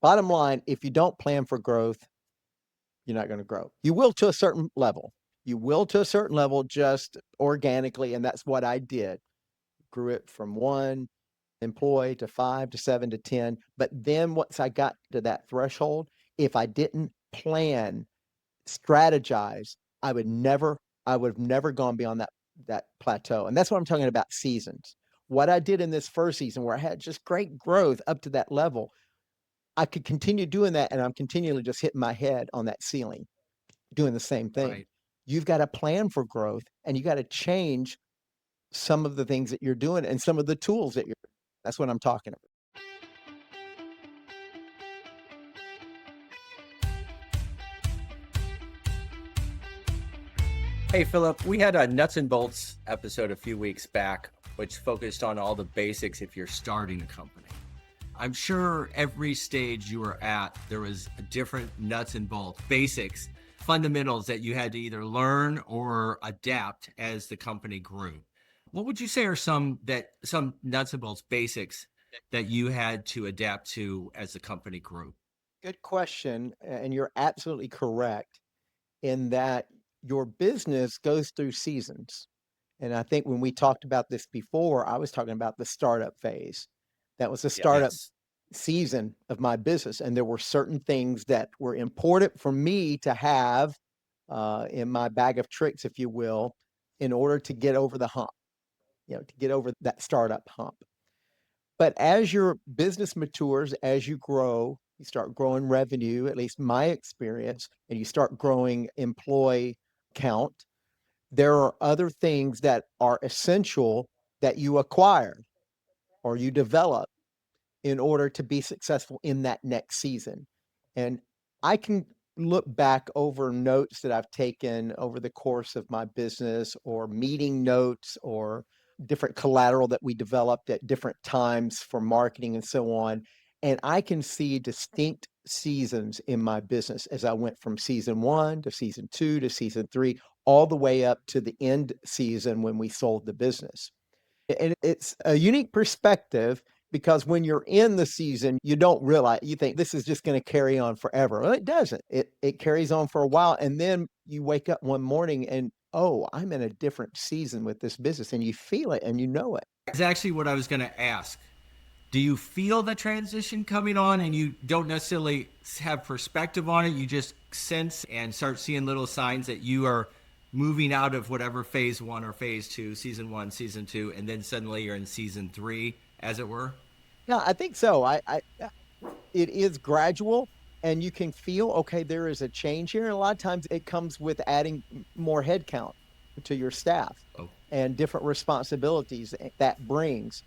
bottom line, if you don't plan for growth, you're not going to grow. You will to a certain level. You will to a certain level just organically. And that's what I did. Grew it from one employee to 5 to 7 to 10. But then once I got to that threshold, if I didn't plan, strategize, I would have never gone beyond that plateau. And that's what I'm talking about seasons. What I did in this first season where I had just great growth up to that level, I could continue doing that and I'm continually just hitting my head on that ceiling, doing the same thing. Right. You've got to plan for growth and you got to change some of the things that you're doing and some of the tools that you're. That's what I'm talking about. Hey, Phillip, we had a nuts and bolts episode a few weeks back, which focused on all the basics if you're starting a company. I'm sure every stage you were at, there was a different nuts and bolts, basics, fundamentals that you had to either learn or adapt as the company grew. What would you say are some nuts and bolts basics that you had to adapt to as the company grew? Good question. And you're absolutely correct in that your business goes through seasons. And I think when we talked about this before, I was talking about the startup phase. That was the startup Yes. season of my business. And there were certain things that were important for me to have in my bag of tricks, if you will, in order to get over the hump, to get over that startup hump. But as your business matures, as you grow, you start growing revenue, at least my experience, and you start growing employee count, there are other things that are essential that you acquire or you develop in order to be successful in that next season. And I can look back over notes that I've taken over the course of my business or meeting notes or different collateral that we developed at different times for marketing and so on. And I can see distinct seasons in my business as I went from season one to season two to season three, all the way up to the end season when we sold the business. And it's a unique perspective because when you're in the season, you don't realize you think this is just going to carry on forever. Well, it doesn't. It carries on for a while, and then you wake up one morning and oh, I'm in a different season with this business, and you feel it and you know it. It's actually what I was going to ask. Do you feel the transition coming on and you don't necessarily have perspective on it? You just sense and start seeing little signs that you are moving out of whatever phase one or phase two, season one, season two, and then suddenly you're in season three, as it were? Yeah, I think so. It is gradual, and you can feel okay. There is a change here, and a lot of times it comes with adding more headcount to your staff Oh, and different responsibilities that brings.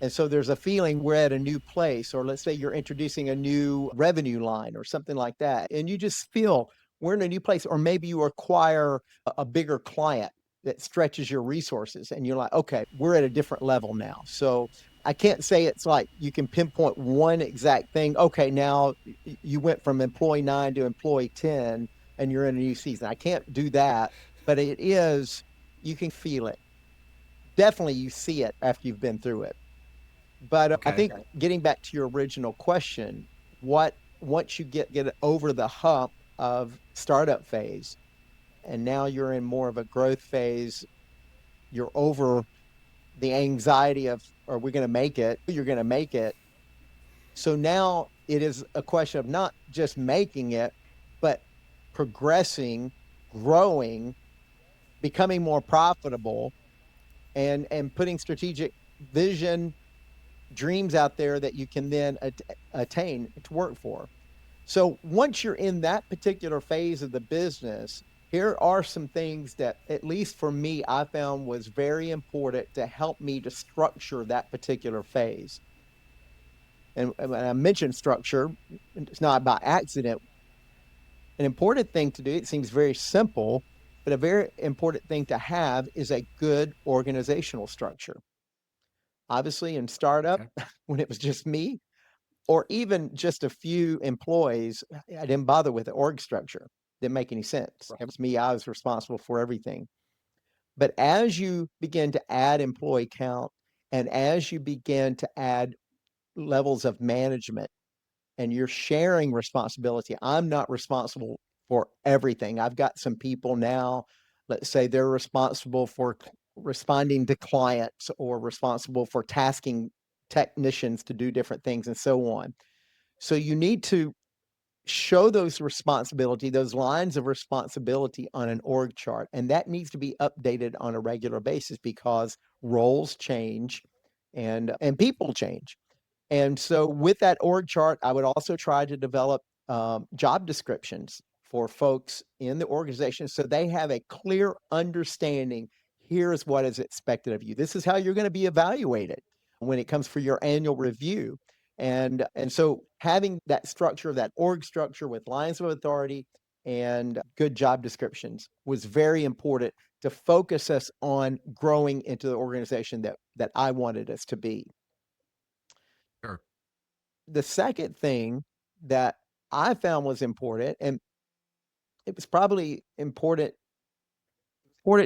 And so there's a feeling we're at a new place, or let's say you're introducing a new revenue line or something like that. And you just feel we're in a new place, or maybe you acquire a bigger client that stretches your resources and you're like, okay, we're at a different level now. So I can't say it's like you can pinpoint one exact thing. Okay, now you went from employee 9 to employee 10 and you're in a new season. I can't do that, but it is, you can feel it. Definitely you see it after you've been through it. But I okay. think getting back to your original question, what once you get over the hump of startup phase, and now you're in more of a growth phase, you're over the anxiety of are we going to make it? You're going to make it. So now it is a question of not just making it, but progressing, growing, becoming more profitable, and putting strategic vision dreams out there that you can then attain to work for. So once you're in that particular phase of the business, here are some things that, at least for me, I found was very important to help me to structure that particular phase. And when I mentioned structure, it's not by accident. An important thing to do, it seems very simple, but a very important thing to have is a good organizational structure. Obviously, in startup, Okay. when it was just me, or even just a few employees, I didn't bother with the org structure. Didn't make any sense. It was me, I was responsible for everything. But as you begin to add employee count and as you begin to add levels of management and you're sharing responsibility. I'm not responsible for everything. I've got some people now, let's say they're responsible for responding to clients or responsible for tasking technicians to do different things and so on. So you need to show those responsibility, those lines of responsibility on an org chart, and that needs to be updated on a regular basis because roles change and people change. And so with that org chart, I would also try to develop job descriptions for folks in the organization so they have a clear understanding. Here's what is expected of you. This is how you're going to be evaluated when it comes for your annual review. And so having that structure, that org structure with lines of authority and good job descriptions was very important to focus us on growing into the organization that I wanted us to be. Sure. The second thing that I found was important, and it was probably important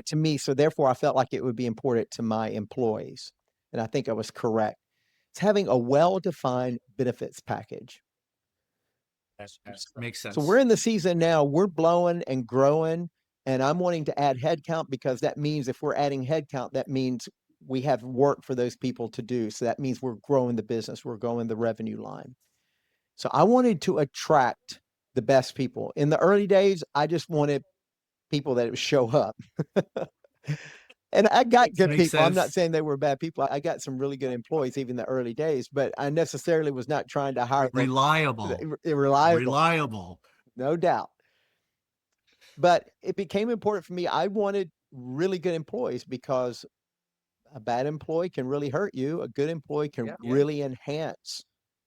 to me, so therefore I felt like it would be important to my employees, and I think I was correct. It's having a well-defined benefits package. Makes So we're sense. in the season now, we're blowing and growing, and I'm wanting to add headcount because that means if we're adding headcount, that means we have work for those people to do. So that means we're growing the business, we're growing the revenue line. So I wanted to attract the best people. In the early days, I just wanted people that would show up. And I got good Makes people. I'm not sense. saying they were bad people. I got some really good employees even the early days, but I necessarily was not trying to hire them Reliable. reliable, Reliable. no doubt. But it became important for me. I wanted really good employees because a bad employee can really hurt you. A good employee can Yeah. really enhance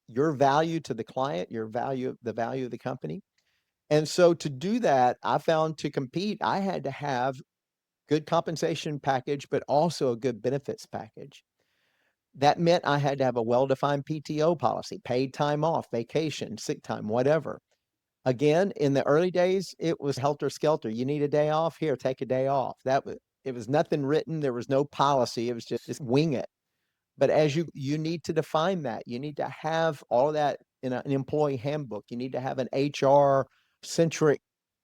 your value to the client, the value of the company. And so to do that, I found to compete, I had to have good compensation package, but also a good benefits package. That meant I had to have a well-defined PTO policy, paid time off, vacation, sick time, whatever. Again, in the early days, it was helter skelter. You need a day off? Here, take a day off. It was nothing written. There was no policy. It was just wing it. But as you need to define that. You need to have all of that in an employee handbook. You need to have an HR centric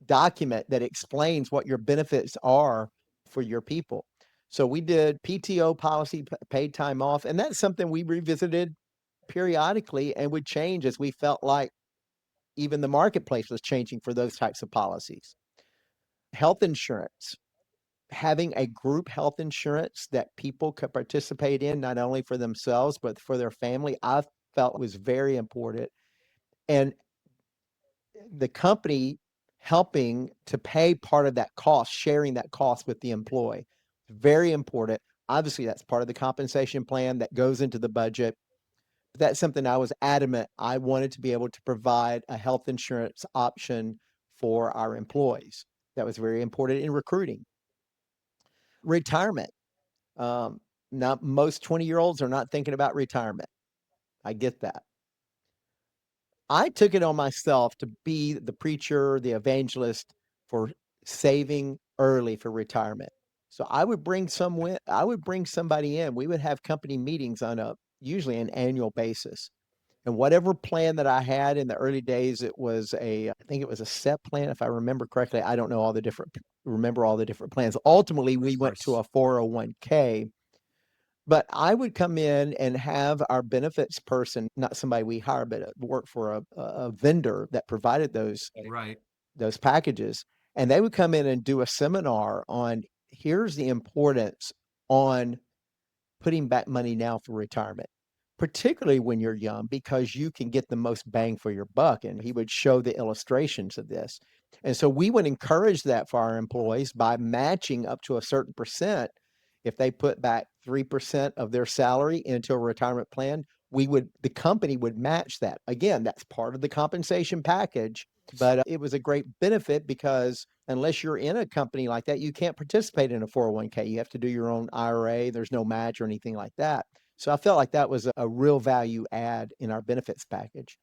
document that explains what your benefits are for your people. So we did PTO policy, paid time off, and that's something we revisited periodically and would change as we felt like even the marketplace was changing for those types of policies. Health insurance, having a group health insurance that people could participate in, not only for themselves, but for their family, I felt was very important. And the company helping to pay part of that cost, sharing that cost with the employee, very important. Obviously, that's part of the compensation plan that goes into the budget. But that's something I was adamant. I wanted to be able to provide a health insurance option for our employees. That was very important in recruiting. Retirement. Um, Not most 20-year-olds are not thinking about retirement. I get that. I took it on myself to be the preacher, the evangelist for saving early for retirement. So I would bring somebody in. We would have company meetings on a usually an annual basis. And whatever plan that I had in the early days, I think it was a SEP plan, if I remember correctly. I don't know remember all the different plans. Ultimately, we Of went to course. a 401k, but I would come in and have our benefits person, not somebody we hire, but work for a vendor that provided Right. those packages. And they would come in and do a seminar on here's the importance on putting back money now for retirement, particularly when you're young, because you can get the most bang for your buck. And he would show the illustrations of this. And so we would encourage that for our employees by matching up to a certain percent. If they put back 3% of their salary into a retirement plan, the company would match that. Again, that's part of the compensation package, but it was a great benefit because unless you're in a company like that, you can't participate in a 401k. You have to do your own IRA. There's no match or anything like that. So I felt like that was a real value add in our benefits package.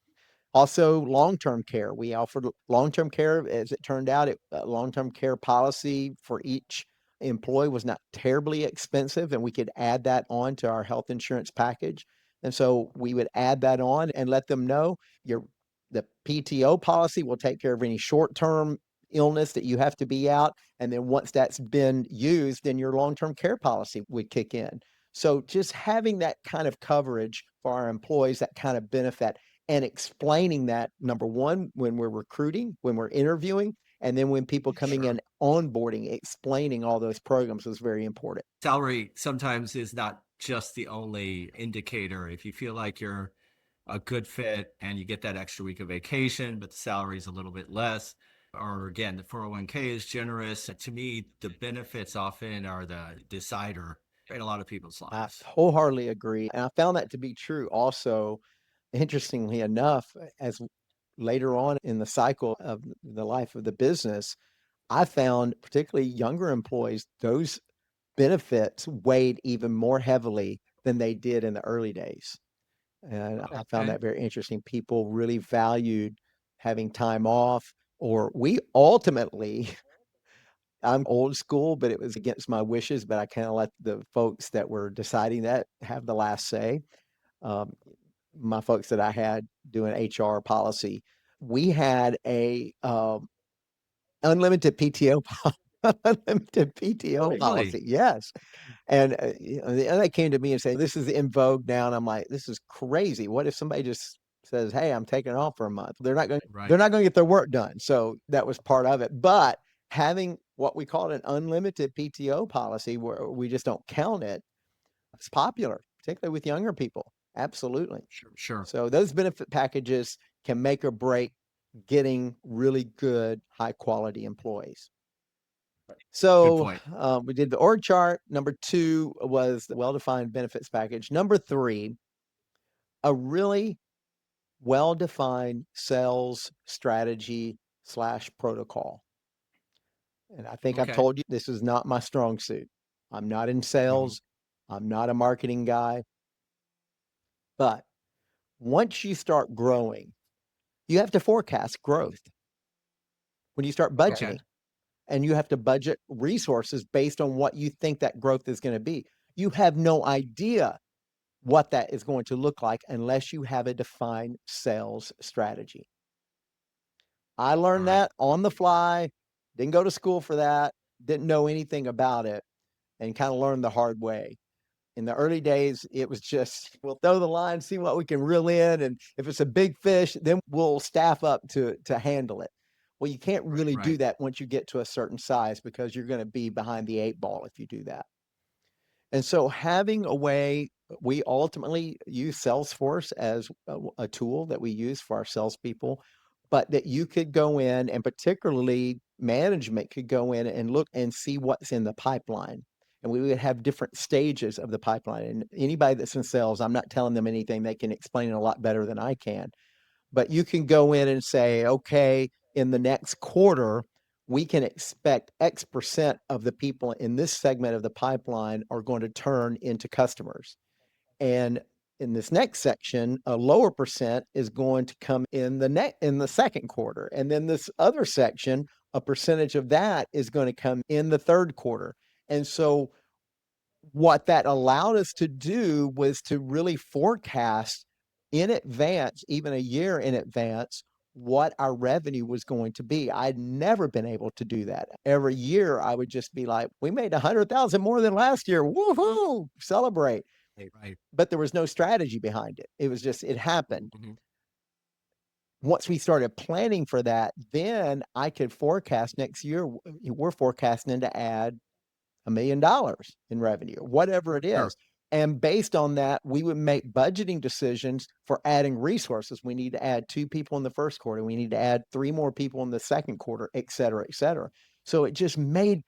Also, long-term care. We offered long-term care. As it turned out, long-term care policy for each employee was not terribly expensive, and we could add that on to our health insurance package. And so we would add that on and let them know you're The PTO policy will take care of any short-term illness that you have to be out, and then once that's been used, then your long-term care policy would kick in. So just having that kind of coverage for our employees, that kind of benefit, and explaining that, number 1, when we're recruiting, when we're interviewing, and then when people coming Sure. in onboarding, explaining all those programs was very important. Salary sometimes is not just the only indicator. If you feel like you're a good fit and you get that extra week of vacation, but the salary is a little bit less, or again, the 401k is generous. To me, the benefits often are the decider in a lot of people's I lives. wholeheartedly agree, and I found that to be true also, interestingly enough, as later on in the cycle of the life of the business, I found particularly younger employees, those benefits weighed even more heavily than they did in the early days. And I found Okay. that very interesting. People really valued having time off, or we ultimately, I'm old school, but it was against my wishes, but I kind of let the folks that were deciding that have the last say. Um, my folks that I had doing HR policy, we had a unlimited PTO unlimited PTO Really? policy. Yes. And, they came to me and say, "This is in vogue now," and I'm like, "This is crazy. What if somebody just says, 'Hey, I'm taking off for a month?' They're Right. not gonna get their work done." So, that was part of it, but having what we call an unlimited PTO policy where we just don't count it, it's popular, particularly with younger people. Absolutely. Sure. Sure. So, those benefit packages can make or break getting really good, high quality employees. Good So, point. we did the org chart. Number 2 was the well-defined benefits package. Number 3, a really well-defined sales strategy slash protocol. And I think I've Okay. told you this is not my strong suit. I'm not in Mhm. sales. I'm not a marketing guy. But once you start growing, you have to forecast growth. When you start Okay. budgeting, and you have to budget resources based on what you think that growth is going to be. You have no idea what that is going to look like unless you have a defined sales strategy. I All learned right. that on the fly, didn't go to school for that, didn't know anything about it, and kind of learned the hard way. In the early days, it was just, we'll throw the line, see what we can reel in, and if it's a big fish, then we'll staff up to handle it. Well, you can't really do Right. that once you get to a certain size because you're gonna be behind the 8 ball if you do that. And so having a way, we ultimately use Salesforce as a tool that we use for our salespeople, but that you could go in and particularly management could go in and look and see what's in the pipeline. And we would have different stages of the pipeline. And anybody that's in sales, I'm not telling them anything. They can explain it a lot better than I can. But you can go in and say, okay, in the next quarter, we can expect X percent of the people in this segment of the pipeline are going to turn into customers. And in this next section, a lower percent is going to come in the second quarter. And then this other section, a percentage of that is going to come in the third quarter. And so what that allowed us to do was to really forecast in advance, even a year in advance, what our revenue was going to be. I'd never been able to do that. Every year, I would just be like, "We made 100,000 more than last year. Woohoo! Celebrate." Right. But there was no strategy behind it. It was just it happened. Mhm. Once we started planning for that, then I could forecast next year. We're forecasting to add $1,000,000 in revenue, whatever it Sure. is. And based on that, we would make budgeting decisions for adding resources. We need to add 2 people in the first quarter. We need to add 3 more people in the second quarter, et cetera, et cetera. So it just made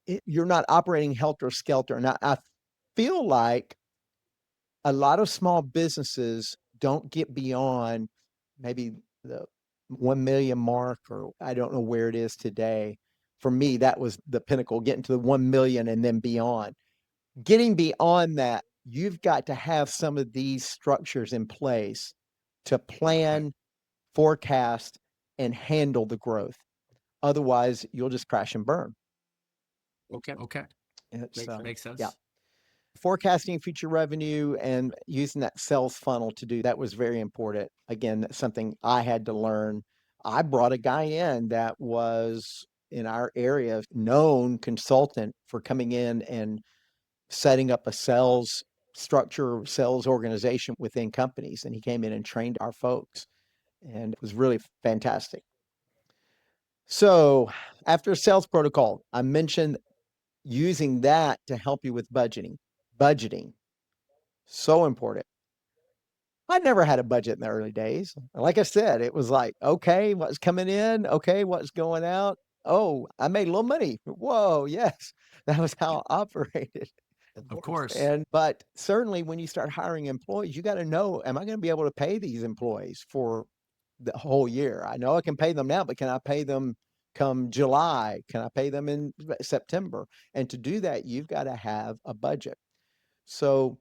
it, you're not operating helter skelter. And I feel like a lot of small businesses don't get beyond maybe the 1 million mark, or I don't know where it is today. For me, that was the pinnacle, getting to the 1 million and then beyond. Getting beyond that, you've got to have some of these structures in place to Right. plan, forecast, and handle the growth. Otherwise, you'll just crash and burn. Okay. Okay. It's, Makes yeah. sense. forecasting future revenue and using that sales funnel to do that was very important. Again, that's something I had to learn. I brought a guy in that was in our area known consultant for coming in and setting up a sales structure, sales organization within companies. And he came in and trained our folks, and it was really fantastic. So, after sales protocol, I mentioned using that to help you with budgeting. Budgeting, so important. I never had a budget in the early days. Like I said, it was like, okay, what's coming in? Okay, what's going out? Oh, I made a little money. Whoa, yes. That was how I operated. Of Of course. course. And but certainly when you start hiring employees, you got to know, am I going to be able to pay these employees for the whole year? I know I can pay them now, but can I pay them come July? Can I pay them in September? And to do that, you've got to have a budget. So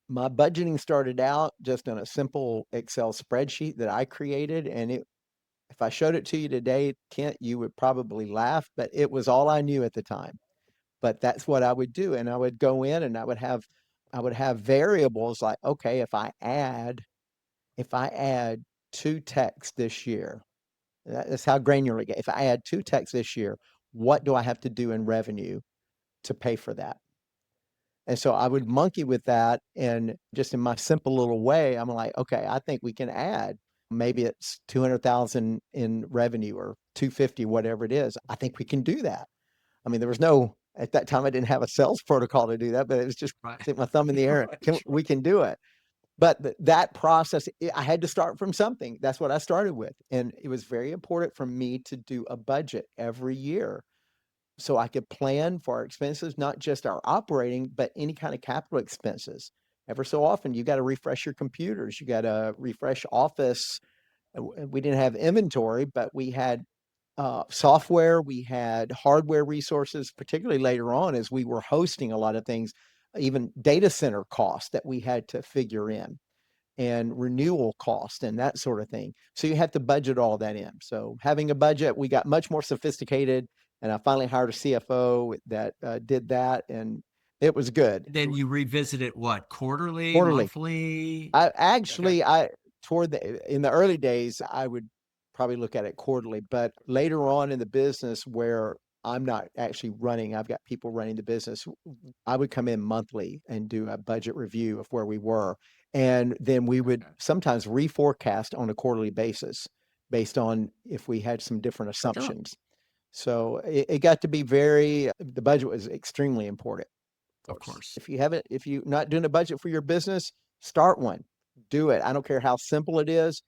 my budgeting started out just on a simple Excel spreadsheet that I created, and if I showed it to you today, Kent, you would probably laugh, but it was all I knew at the time. But that's what I would do, and I would go in and I would have variables like, okay, if I add 2 techs this year, that's how granular it get. If I add 2 techs this year, what do I have to do in revenue to pay for that? And so I would monkey with that, and just in my simple little way, I'm like, okay, I think we can add, maybe it's 200,000 in revenue or 250, whatever it is. I think we can do that. I mean, there was no, at that time I didn't have a sales protocol to do that, but it was just Right. stick my thumb in the air. Right. We can do it. But that process, I had to start from something. That's what I started with. And it was very important for me to do a budget every year so I could plan for our expenses, not just our operating, but any kind of capital expenses. Ever so often, you got to refresh your computers, you got to refresh Office. We didn't have inventory, but we had software, we had hardware resources, particularly later on as we were hosting a lot of things, even data center costs that we had to figure in and renewal cost and that sort of thing. So you have to budget all that in. So having a budget, we got much more sophisticated, and I finally hired a CFO that did that, and it was good. Then you revisit it what? Quarterly, Quarterly. monthly? I Okay. actually I toward the in the early days I would probably look at it quarterly, but later on in the business where I'm not actually running, I've got people running the business. I would come in monthly and do a budget review of where we were. And then we would Okay. sometimes reforecast on a quarterly basis based on if we had some different Sure. assumptions. So it got to be the budget was extremely important. Of Of course. course. If you're not doing a budget for your business, start one. Do it. I don't care how simple it is.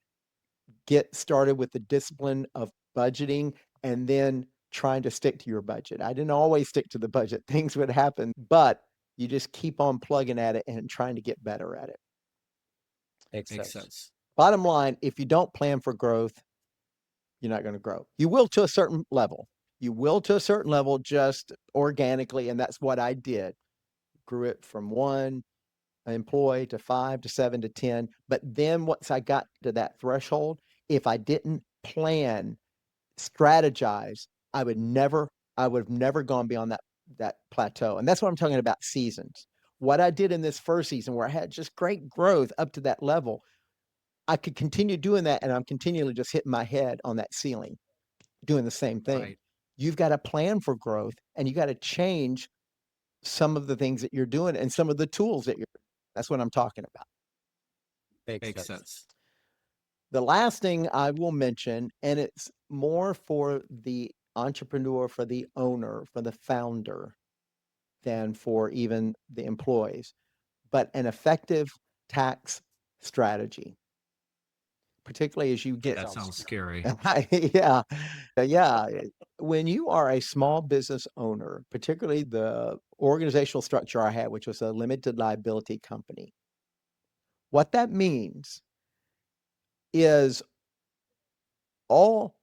Get started with the discipline of budgeting and then trying to stick to your budget. I didn't always stick to the budget. Things would happen, but you just keep on plugging at it and trying to get better at it. Makes Makes sense. sense. Bottom line, if you don't plan for growth, you're not going to grow. You will to a certain level. You will to a certain level just organically. And that's what I did. Grew it from one employee to 5 to 7 to 10. But then once I got to that threshold, if I didn't plan, strategize, I would have never gone beyond that plateau. And that's what I'm talking about seasons. What I did in this first season where I had just great growth up to that level, I could continue doing that and I'm continually just hitting my head on that ceiling, doing the same thing. Right. You've got to plan for growth and you got to change some of the things that you're doing and some of the tools that you're. That's what I'm talking about. Makes Makes sense. sense. The last thing I will mention, and it's more for the entrepreneur, for the owner, for the founder, than for even the employees, but an effective tax strategy, particularly as you get. That sounds scary. Yeah, yeah. When you are a small business owner, particularly the organizational structure I had, which was a limited liability company, what that means is all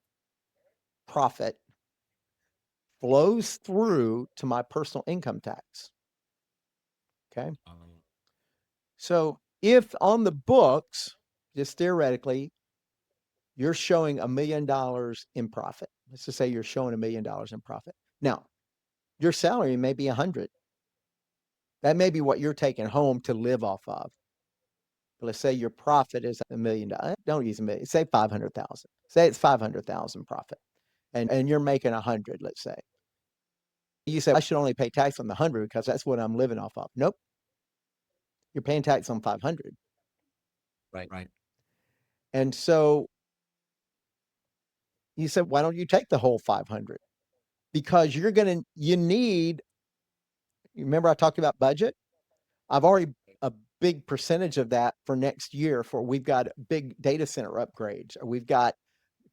profit flows through to my personal income tax. Okay. Um, So if on the books, just theoretically, you're showing $1 million in profit, let's just say you're showing $1 million in profit. Now, your salary may be 100. That may be what you're taking home to live off of. But let's say your profit is $1 million. Don't use a million. Say 500,000. Say it's 500,000 profit, and you're making 100. Let's say you say I should only pay tax on the 100 because that's what I'm living off of. Nope, you're paying tax on 500. Right, right. And so you said, why don't you take the whole 500? Because you need. Remember, I talked about budget. I've already a big percentage of that for next year. For we've got big data center upgrades, or we've got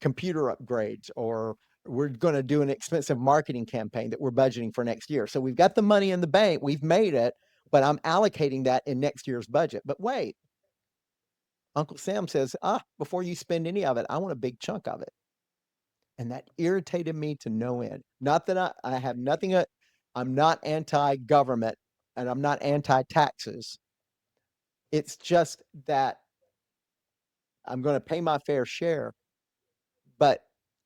computer upgrades, or we're going to do an expensive marketing campaign that we're budgeting for next year. So we've got the money in the bank, we've made it, but I'm allocating that in next year's budget. But wait, Uncle Sam says, before you spend any of it, I want a big chunk of it. And that irritated me to no end. Not that I have nothing, I'm not anti government and I'm not anti taxes. It's just that I'm going to pay my fair share. But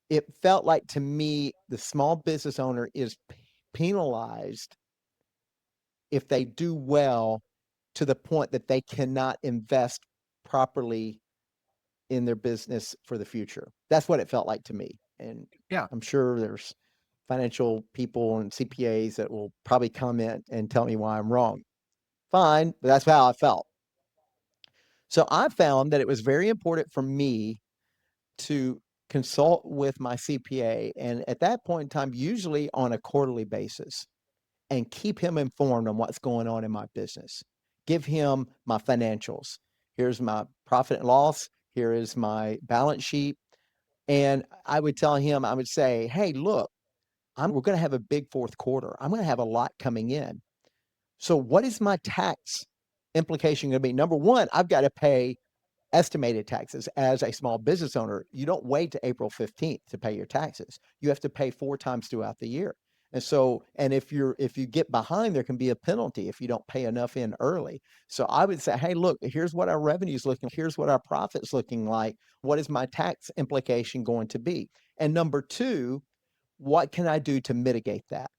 it felt like to me, the small business owner is penalized if they do well to the point that they cannot invest properly in their business for the future. That's what it felt like to me. And Yeah. I'm sure there's financial people and CPAs that will probably comment and tell me why I'm wrong. Fine, but that's how I felt. So I found that it was very important for me to consult with my CPA, and at that point in time, usually on a quarterly basis, and keep him informed on what's going on in my business. Give him my financials. Here's my profit and loss. Here is my balance sheet. And I would tell him, I would say, hey, look, we're going to have a big fourth quarter. I'm going to have a lot coming in. So what is my tax implication going to be? Number one, I've got to pay estimated taxes as a small business owner. You don't wait to April 15th to pay your taxes. You have to pay 4 times throughout the year. And so, and if you get behind, there can be a penalty if you don't pay enough in early. So I would say, hey, look, here's what our revenue's looking, here's what our profit's looking like. What is my tax implication going to be? And number two, what can I do to mitigate that?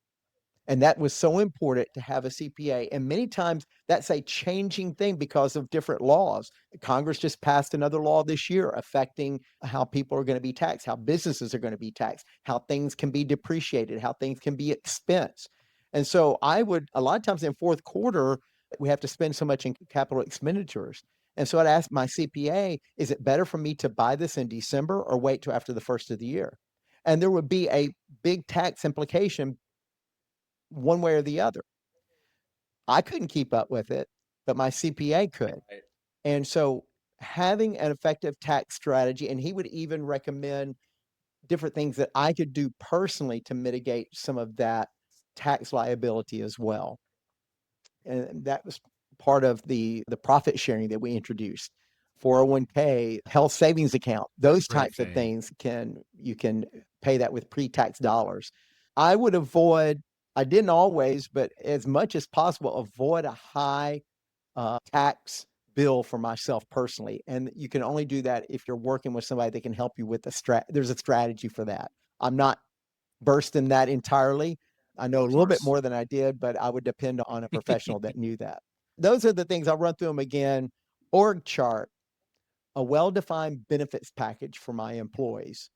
And that was so important to have a CPA. And many times that's a changing thing because of different laws. Congress just passed another law this year affecting how people are going to be taxed, how businesses are going to be taxed, how things can be depreciated, how things can be expensed. And so I would, a lot of times in fourth quarter, we have to spend so much in capital expenditures. And so I'd ask my CPA, is it better for me to buy this in December or wait till after the first of the year? And there would be a big tax implication one way or the other. I couldn't keep up with it, but my CPA could. Right. And so having an effective tax strategy, and he would even recommend different things that I could do personally to mitigate some of that tax liability as well. And that was part of the profit sharing that we introduced. 401k, health savings account, those Great types of thing. things you can pay that with pre-tax dollars. I would avoid, I didn't always, but as much as possible, avoid a high tax bill for myself personally. And you can only do that if you're working with somebody that can help you with there's a strategy for that. I'm not versed in that entirely. I know a Of little bit course. more than I did, but I would depend on a professional that knew that. Those are the things I'll run through them again. Org chart, a well-defined benefits package for my employees,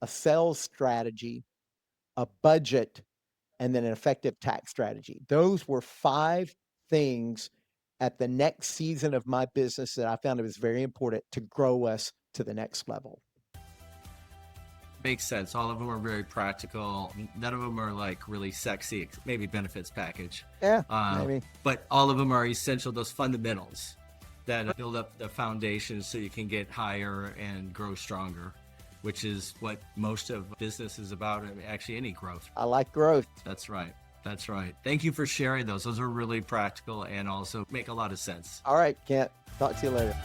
a sales strategy, a budget, and then an effective tax strategy. Those were 5 things at the next season of my business that I found it was very important to grow us to the next level. Makes sense. All of them are very practical. None of them are like really sexy, maybe benefits package. Yeah, maybe. But all of them are essential, those fundamentals that build up the foundation so you can get higher and grow stronger, which is what most of business is about. I mean, actually, any growth. I like growth. That's right. That's right. Thank you for sharing those. Those are really practical and also make a lot of sense. All right, Kent. Talk to you later.